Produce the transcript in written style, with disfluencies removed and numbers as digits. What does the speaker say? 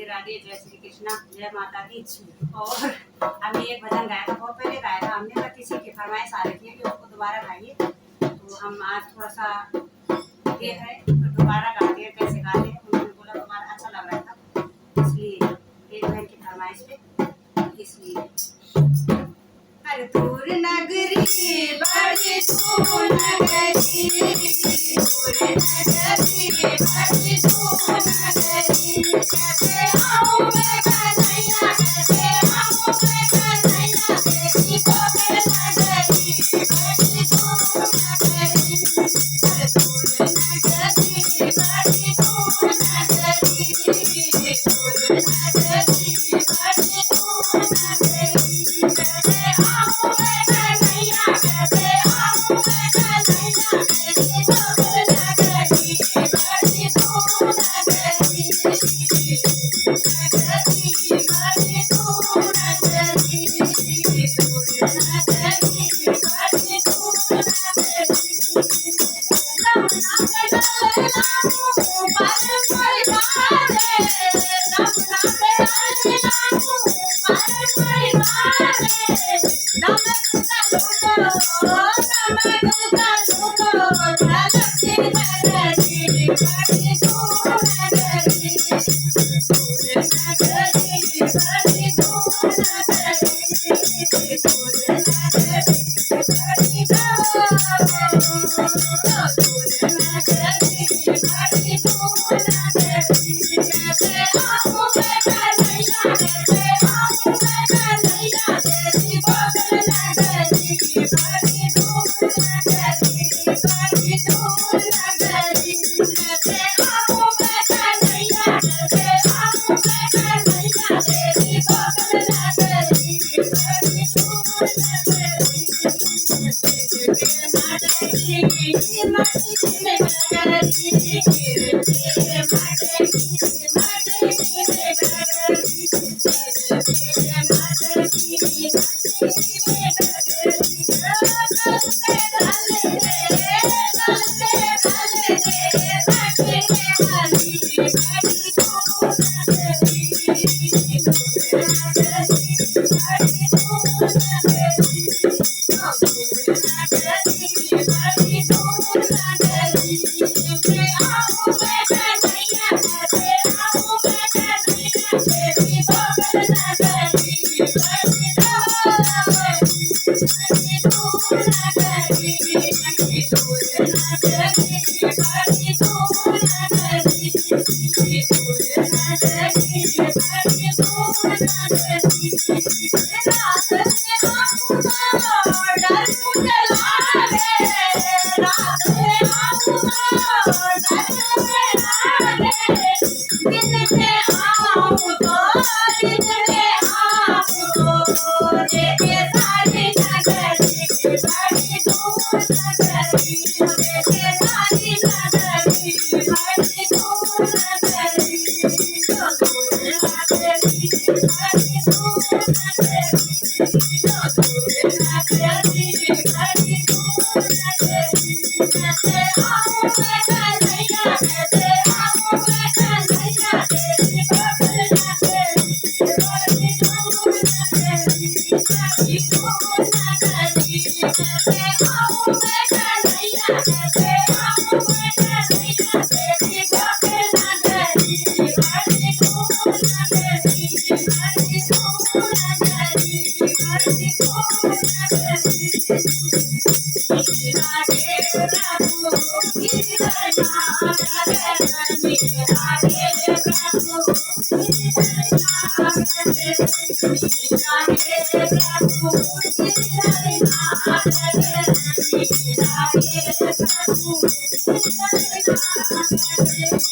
राधे, जय श्री कृष्णा, जय माता दी। और हमने एक भजन गाया था, बहुत पहले गाया था हमने, पर किसी की फरमाइश आ रही थी कि उसको दोबारा गाइए, तो हम आज थोड़ा सा ये है तो दोबारा गाते हैं। कैसे गाते हैं उन्होंने बोला दोबारा अच्छा लग रहा था, इसलिए एक बहन की फरमाइश पे, इसलिए हर दूर नगरी बड़ी दूर नगरी, दूर नगरी बड़ी दूर नगरी, कैसे आऊं मैं कन्हैया, कैसे आऊं मैं कन्हैया, तेरी गोबर नगरी बड़ी दूर नगरी। हर दूर नगरी बड़ी दूर नगरी, दूर नगरी बड़ी दूर नगरी, कैसे आऊं मैं कन्हैया, कैसे आऊं मैं कन्हैया, तेरी गोबर नगरी बड़ी दूर नगरी, नगरी बड़ी दूर नगरी, दूर नगरी बड़ी दूर नगरी। रमना के डाले नामू पर परिवारे, रमना के डाले नामू पर परिवारे, नमक का लूटो झलके नगरी बड़ी दूर नगरी, दूर नगरी बड़ी दूर नगरी, दूर नगरी बड़ी कैसे आऊं मैं कन्हैया, कैसे आऊं मैं कन्हैया, तेरी गोबर नगरी बड़ी दूर नगरी, बड़ी दूर नगरी, कैसे आऊं मैं कन्हैया, कैसे आऊं मैं कन्हैया, तेरी गोबर नगरी बड़ी दूर नगरी।